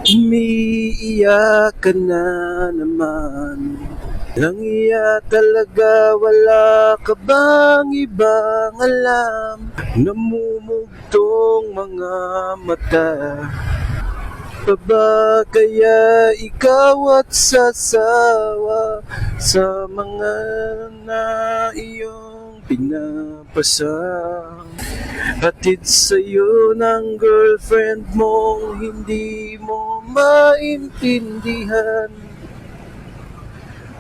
Umiiyak ka na naman. Lang iya talaga, wala ka bang ibang alam? Namumugtong mga mata. Pa ba kaya ikaw at sasawa sa mga na iyong pinapasa? Hatid sa'yo ng girlfriend mong hindi mo maintindihan.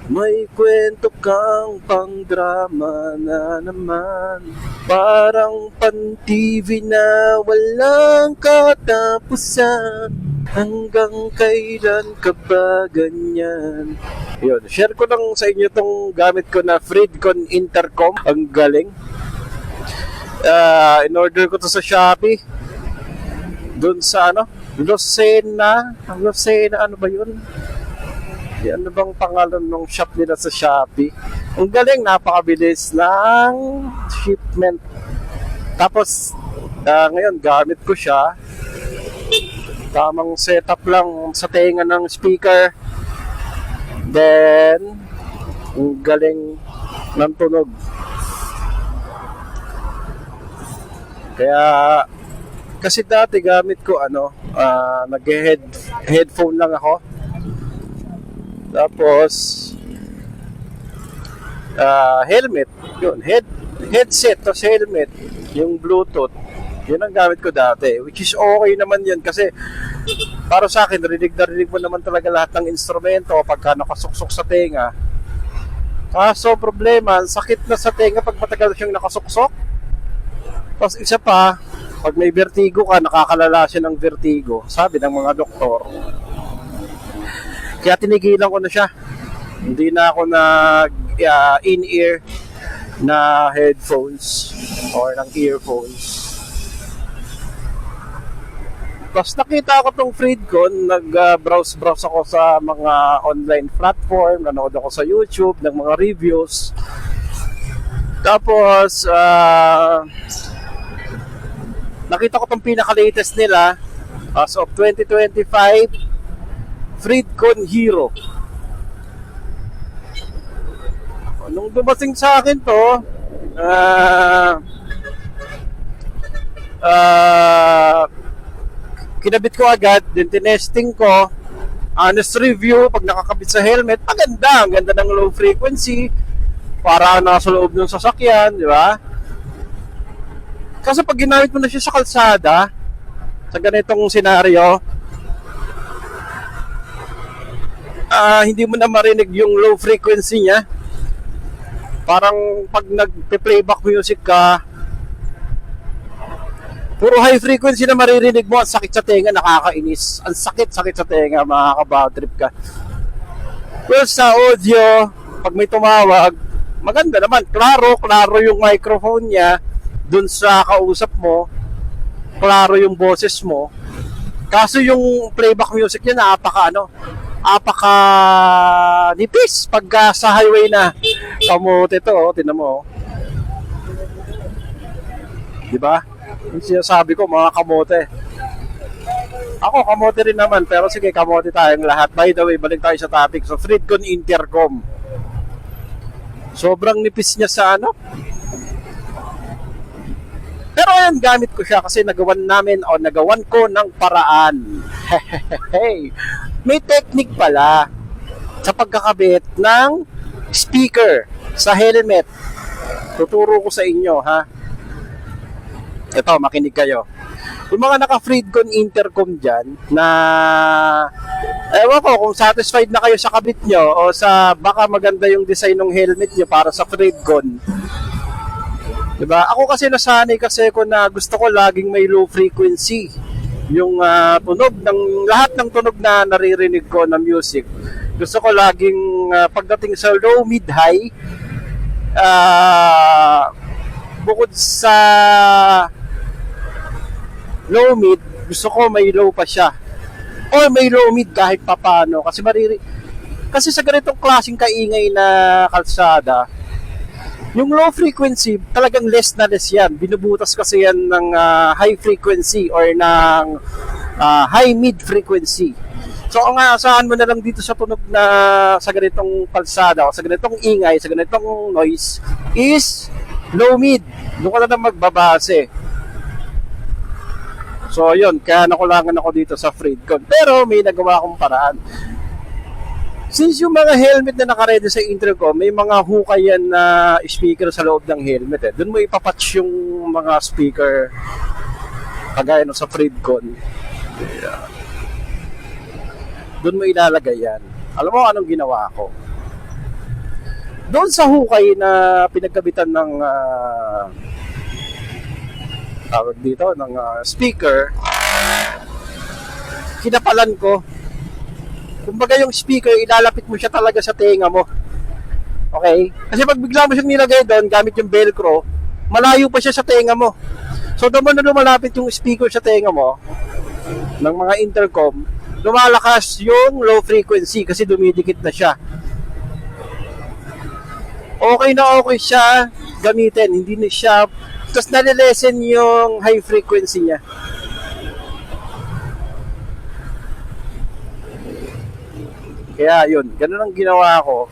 May kwento kang pang-drama na naman. Parang pan-TV na walang katapusan. Hanggang kailan ka ba ganyan? Yun, share ko lang sa inyo tong gamit ko na Fridcon Intercom. Ang galing. In-order ko to sa Shopee. Doon sa Lucena, ano ba yun? Ano bang pangalan ng shop nila sa Shopee? Ang galing, napakabilis ng shipment. Tapos, ngayon, gamit ko siya. Tamang setup lang sa tenga ng speaker. Then, ang galing ng tunog. Kaya, kasi dati gamit ko nag-headphone lang ako. Tapos helmet, yun, headset to helmet, yung Bluetooth, yun ang gamit ko dati, which is okay naman yun kasi para sa akin, rinig na rinig mo naman talaga lahat ng instrumento pagka nakasuksok sa tenga. Kaso problema, sakit na sa tenga pag matagal siyang nakasuksok. Tapos isa pa, pag may vertigo ka, nakakalala siya ng vertigo, sabi ng mga doktor. Kaya tinigilan ko na siya. Hindi na ako in-ear na headphones or ng earphones. Tapos nakita ko tong Fridcon, nag-browse ako sa mga online platform, nanood ako sa YouTube ng mga reviews. Tapos nakita ko tong pinaka-latest nila as of 2025, Fridcon Hero. Nung dumating sa akin to, kinabit ko agad, din tinesting ko. Honest review, pag nakakabit sa helmet, maganda, ang ganda ng low frequency, para nasa loob ng sasakyan, di ba? Kasi pag ginamit mo na siya sa kalsada, sa ganitong senaryo, hindi mo na marinig yung low frequency niya. Parang pag nagpe-playback music ka, puro high frequency na maririnig mo. Ang sakit sa tenga, nakakainis. Ang sakit sa tenga, makaka-bad trip ka. Well, sa audio, pag may tumawag, maganda naman. Klaro yung microphone niya dun sa kausap mo. Klaro yung boses mo. Kaso yung playback music niya, apaka nipis pagka sa highway na. Kamote to, tinan mo. Diba? Yung sinasabi ko, mga kamote. Ako, kamote rin naman, pero sige, kamote tayong lahat. By the way, balik tayo sa topic. So, Fridcon Intercom. Sobrang nipis niya sa Pero ayan, gamit ko siya kasi nagawan ko ng paraan. Hey, may technique pala sa pagkakabit ng speaker sa helmet. Tuturo ko sa inyo, ha? Ito, makinig kayo. Yung mga naka-Fridcon Intercom dyan na ewan ko kung satisfied na kayo sa kabit nyo o sa baka maganda yung design ng helmet nyo para sa Fridcon. Diba? Ako kasi nasanay kasi ko na gusto ko laging may low frequency. Yung tunog ng lahat ng tunog na naririnig ko na music. Gusto ko laging pagdating sa low, mid, high, bukod sa low mid, gusto ko may low pa siya. O may low mid kahit papano kasi kasi sa ganitong klaseng kaingay na kalsada, Yung low frequency, talagang less na less yan. Binubutas kasi yan ng high frequency or ng high mid frequency. So ang aasahan mo na lang dito sa tunog na sa ganitong kalsada o sa ganitong ingay, sa ganitong noise is low mid. Doon ka na lang magbabase. So yun, kaya nakulangan ako dito sa Freedcon. Pero may nagawa akong paraan. Since yung mga helmet na nakaredy sa intercom, may mga hukay yan na speaker sa loob ng helmet. Doon mo ipapatch yung mga speaker kagaya no sa Freedcon. Yeah. Doon mo ilalagay yan. Alam mo anong ginawa ko? Doon sa hukay na pinagkabitan ng tawag dito ng speaker, kinapalan ko. Kumbaga yung speaker, ilalapit mo siya talaga sa tenga mo. Okay? Kasi pag bigla mo siyang nilagay doon gamit yung velcro, malayo pa siya sa tenga mo. So doon mo na lumalapit yung speaker sa tenga mo ng mga intercom, lumalakas yung low frequency kasi dumidikit na siya. Okay na okay siya gamitin, hindi na siya, tapos nalilesen yung high frequency niya. Kaya yun, ganun ang ginawa ko.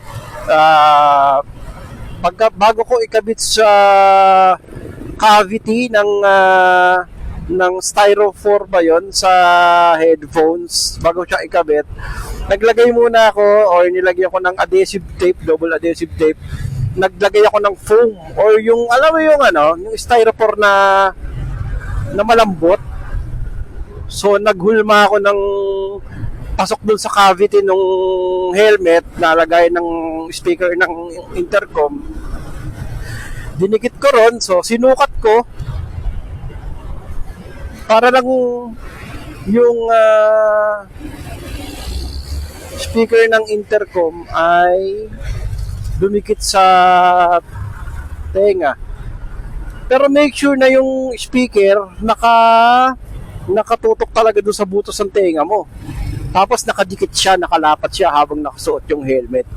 Bago ko ikabit sa cavity ng styrofoam ba yon sa headphones, bago siya ikabit, naglagay muna ako or nilagyan ko ng adhesive tape, double adhesive tape. Naglagay ako ng foam or yung alam mo yung yung styrofoam na malambot. So naghulma ako ng pasok dun sa cavity ng helmet, nalagay ng speaker ng intercom. Dinikit ko ron, so sinukat ko para lang yung speaker ng intercom ay dumikit sa tenga. Pero make sure na yung speaker nakatutok talaga doon sa butos ng tenga mo. Tapos nakadikit siya, nakalapat siya habang nakasuot yung helmet.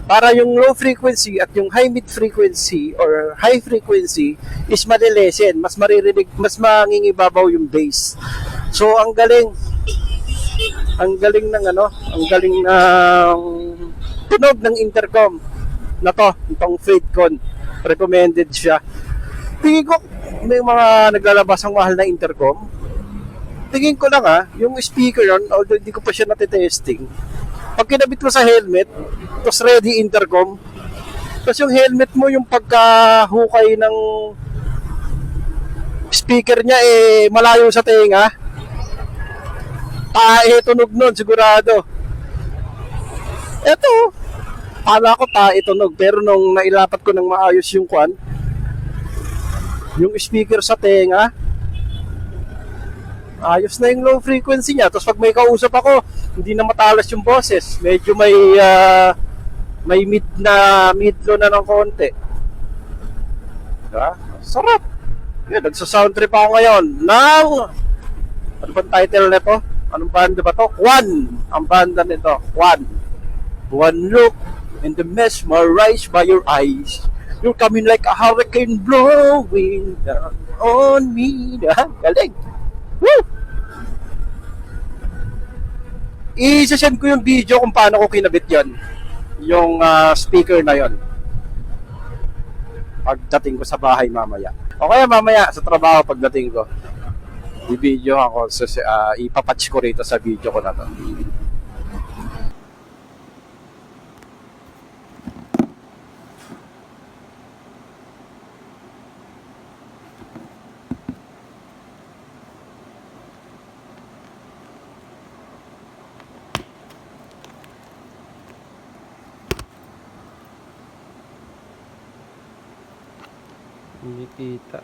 Para yung low frequency at yung high mid frequency or high frequency is malilesen, mas maririnig, mas mangingibabaw yung bass. So ang galing ng ang galing ng tunog ng intercom na itong Freedcon. Recommended siya. Tingin ko may mga naglalabas ang mahal na intercom. Tingin ko lang yung speaker yun, although hindi ko pa siya natitesting. Pag kinabit mo sa helmet, tapos ready intercom, tapos yung helmet mo, yung pagkahukay ng speaker niya malayo sa tenga, tunog nun, sigurado. Eto, pala ko tunog, pero nung nailapat ko ng maayos yung speaker sa tenga, ayos na yung low frequency niya. Tapos pag may kausap ako, hindi na matalas yung boses. Medyo may mid-low na ng konti. Diba? Sarap. Yan, nagsa-sound trip ako ngayon ng, ano bang title nito? Anong banda ba to? Juan. Ang banda nito, Juan. One look and the mesmerized by your eyes. You're coming like a hurricane blowing down on me. Galing. Woo! I-send ko yung video kung paano ko kinabit yon, yung speaker na yon, pagdating ko sa bahay mamaya. O kaya mamaya sa trabaho pagdating ko, i-video ako, ipapatch ko rito sa video ko na to. Hindi kita.